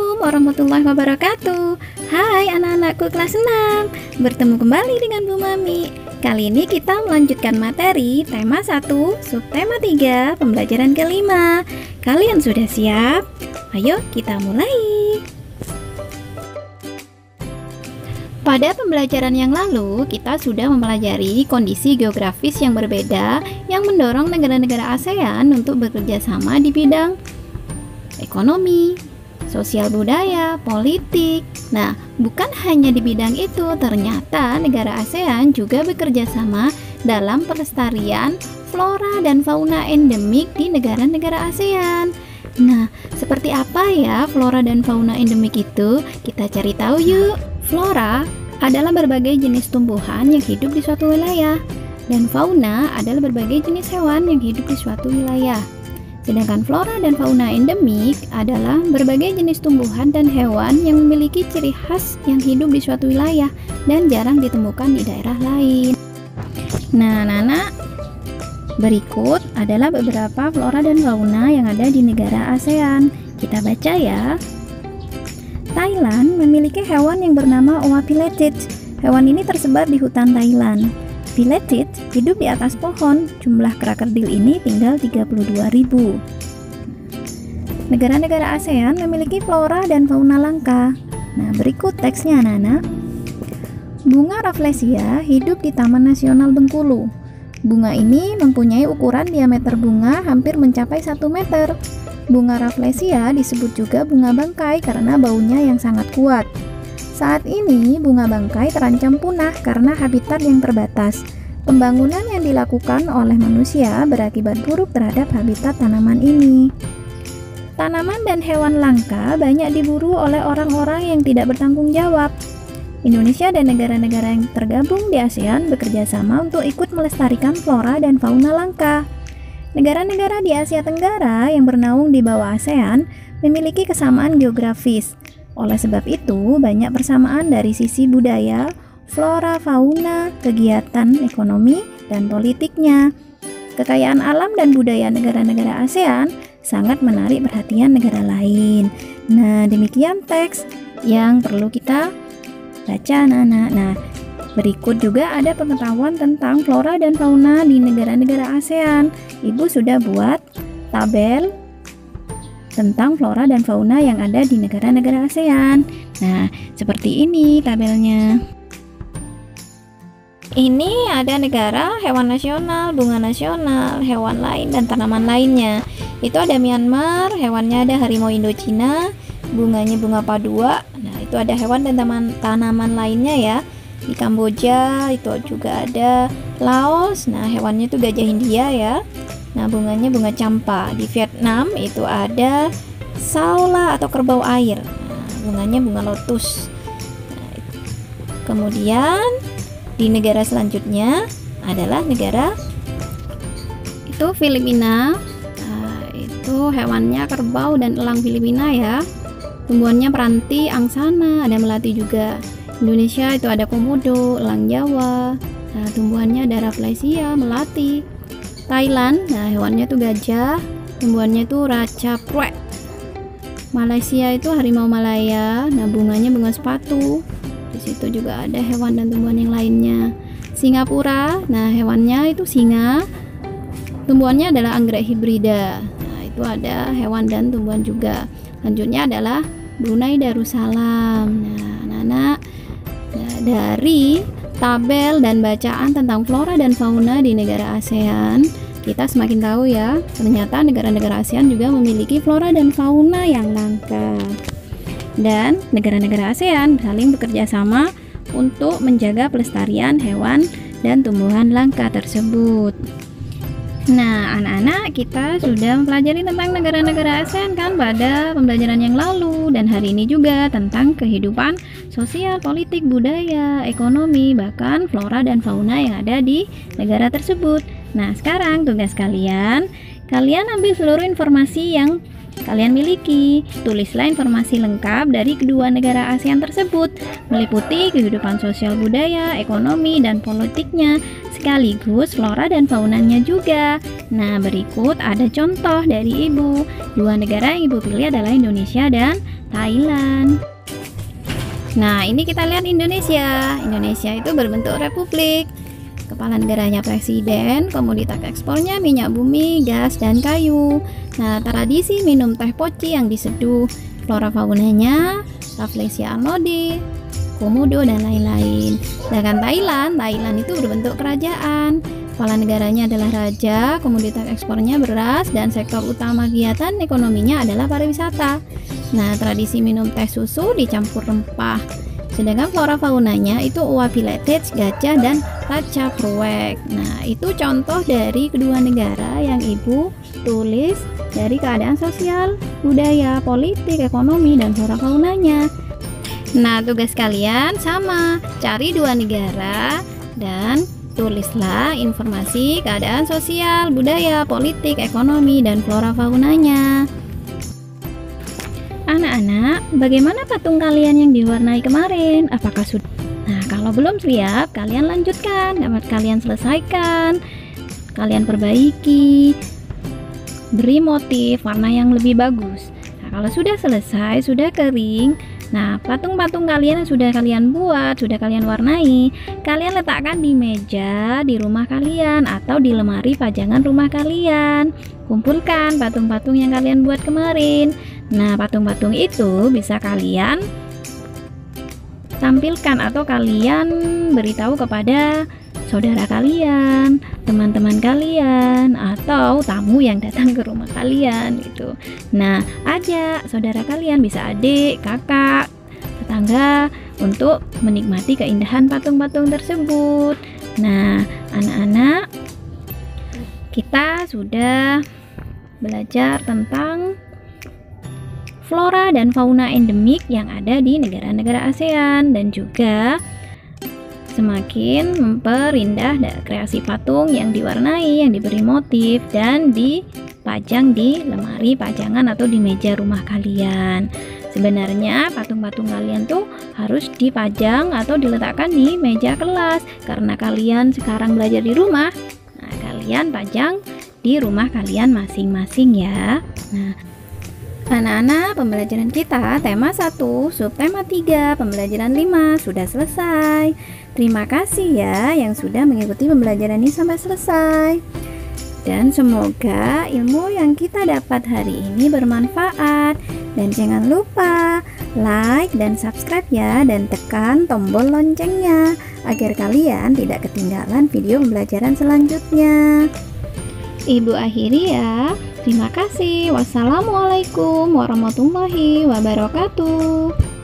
Assalamualaikum warahmatullahi wabarakatuh. Hai anak-anakku kelas 6. Bertemu kembali dengan Bu Mami. Kali ini kita melanjutkan materi tema 1, subtema 3, pembelajaran kelima. Kalian sudah siap? Ayo kita mulai. Pada pembelajaran yang lalu, kita sudah mempelajari kondisi geografis yang berbeda yang mendorong negara-negara ASEAN untuk bekerja sama di bidang ekonomi, sosial budaya, politik. Nah, bukan hanya di bidang itu, ternyata negara ASEAN juga bekerja sama dalam pelestarian flora dan fauna endemik di negara-negara ASEAN. Nah, seperti apa ya flora dan fauna endemik itu? Kita cari tahu yuk. Flora adalah berbagai jenis tumbuhan yang hidup di suatu wilayah, dan fauna adalah berbagai jenis hewan yang hidup di suatu wilayah. Sedangkan flora dan fauna endemik adalah berbagai jenis tumbuhan dan hewan yang memiliki ciri khas yang hidup di suatu wilayah dan jarang ditemukan di daerah lain. Nah, anak-anak, berikut adalah beberapa flora dan fauna yang ada di negara ASEAN. Kita baca ya. Thailand memiliki hewan yang bernama Oa piletit. Hewan ini tersebar di hutan Thailand. Piletit hidup di atas pohon. Jumlah krakerdil ini tinggal 32.000. Negara-negara ASEAN memiliki flora dan fauna langka. Nah, berikut teksnya anak-anak. Bunga Rafflesia hidup di Taman Nasional Bengkulu. Bunga ini mempunyai ukuran diameter bunga hampir mencapai 1 meter. Bunga Rafflesia disebut juga bunga bangkai karena baunya yang sangat kuat. Saat ini, bunga bangkai terancam punah karena habitat yang terbatas. Pembangunan yang dilakukan oleh manusia berakibat buruk terhadap habitat tanaman ini. Tanaman dan hewan langka banyak diburu oleh orang-orang yang tidak bertanggung jawab. Indonesia dan negara-negara yang tergabung di ASEAN bekerja sama untuk ikut melestarikan flora dan fauna langka. Negara-negara di Asia Tenggara yang bernaung di bawah ASEAN memiliki kesamaan geografis. Oleh sebab itu, banyak persamaan dari sisi budaya, flora, fauna, kegiatan ekonomi, dan politiknya. Kekayaan alam dan budaya negara-negara ASEAN sangat menarik perhatian negara lain. Nah, demikian teks yang perlu kita baca, anak-anak. Nah, berikut juga ada pengetahuan tentang flora dan fauna di negara-negara ASEAN. Ibu sudah buat tabel tentang flora dan fauna yang ada di negara-negara ASEAN. Nah, seperti ini tabelnya. Ini ada negara, hewan nasional, bunga nasional, hewan lain, dan tanaman lainnya. Itu ada Myanmar, hewannya ada harimau Indochina, bunganya bunga padua. Nah, itu ada hewan dan tanaman lainnya ya. Di Kamboja itu juga ada Laos. Nah, hewannya itu gajah India ya. Nah, bunganya bunga campa. Di Vietnam itu ada saola atau kerbau air. Nah, bunganya bunga lotus. Nah, kemudian di negara selanjutnya adalah negara itu Filipina. Nah, itu hewannya kerbau dan elang Filipina ya. Tumbuhannya peranti, angsana, ada melati juga. Indonesia itu ada komodo, elang Jawa. Nah, tumbuhannya ada Rafflesia, melati. Thailand, nah hewannya tuh gajah, tumbuhannya tuh raca pruek. Malaysia itu harimau Malaya, nah bunganya bunga sepatu. Di situ juga ada hewan dan tumbuhan yang lainnya. Singapura, nah hewannya itu singa, tumbuhannya adalah anggrek hibrida. Nah, itu ada hewan dan tumbuhan juga. Selanjutnya adalah Brunei Darussalam. Nah, anak-anak, dari tabel dan bacaan tentang flora dan fauna di negara ASEAN, kita semakin tahu ya, ternyata negara-negara ASEAN juga memiliki flora dan fauna yang langka. Dan negara-negara ASEAN saling bekerja sama untuk menjaga pelestarian hewan dan tumbuhan langka tersebut. Nah, anak-anak, kita sudah mempelajari tentang negara-negara ASEAN kan pada pembelajaran yang lalu, dan hari ini juga tentang kehidupan sosial, politik, budaya, ekonomi, bahkan flora dan fauna yang ada di negara tersebut. Nah, sekarang tugas kalian ambil seluruh informasi yang kalian miliki. Tulislah informasi lengkap dari kedua negara ASEAN tersebut, meliputi kehidupan sosial budaya, ekonomi, dan politiknya, sekaligus flora dan faunanya juga. Nah, berikut ada contoh dari Ibu. Dua negara yang Ibu pilih adalah Indonesia dan Thailand. Nah, ini kita lihat Indonesia. Indonesia itu berbentuk republik. Kepala negaranya presiden, komoditas ekspornya minyak bumi, gas, dan kayu. Nah, tradisi minum teh poci yang diseduh, flora faunanya, Rafflesia arnoldi, komodo, dan lain-lain. Sedangkan Thailand itu berbentuk kerajaan. Kepala negaranya adalah raja, komoditas ekspornya beras, dan sektor utama kegiatan ekonominya adalah pariwisata. Nah, tradisi minum teh susu dicampur rempah. Sedangkan flora faunanya itu Oa Piletage, gajah, dan raca pruwek. Nah, itu contoh dari kedua negara yang Ibu tulis dari keadaan sosial, budaya, politik, ekonomi, dan flora faunanya. Nah, tugas kalian sama, cari dua negara dan tulislah informasi keadaan sosial, budaya, politik, ekonomi, dan flora faunanya. Anak-anak, bagaimana patung kalian yang diwarnai kemarin? Apakah sudah? Nah, kalau belum siap, kalian lanjutkan, dapat kalian selesaikan, kalian perbaiki, beri motif warna yang lebih bagus. Nah, kalau sudah selesai, sudah kering, nah, patung-patung kalian yang sudah kalian buat, sudah kalian warnai, kalian letakkan di meja di rumah kalian atau di lemari pajangan rumah kalian. Kumpulkan patung-patung yang kalian buat kemarin. Nah, patung-patung itu bisa kalian tampilkan atau kalian beritahu kepada saudara kalian, teman-teman kalian, atau tamu yang datang ke rumah kalian gitu. Nah, ajak saudara kalian, bisa adik, kakak, tetangga, untuk menikmati keindahan patung-patung tersebut. Nah, anak-anak, kita sudah belajar tentang flora dan fauna endemik yang ada di negara-negara ASEAN, dan juga semakin memperindah kreasi patung yang diwarnai, yang diberi motif, dan dipajang di lemari pajangan atau di meja rumah kalian. Sebenarnya patung-patung kalian tuh harus dipajang atau diletakkan di meja kelas, karena kalian sekarang belajar di rumah. Nah, kalian pajang di rumah kalian masing-masing ya. Nah, anak-anak, pembelajaran kita tema 1, subtema 3, pembelajaran 5 sudah selesai. Terima kasih ya yang sudah mengikuti pembelajaran ini sampai selesai. Dan semoga ilmu yang kita dapat hari ini bermanfaat. Dan jangan lupa like dan subscribe ya, dan tekan tombol loncengnya agar kalian tidak ketinggalan video pembelajaran selanjutnya. Ibu akhiri ya. Terima kasih. Wassalamualaikum warahmatullahi wabarakatuh.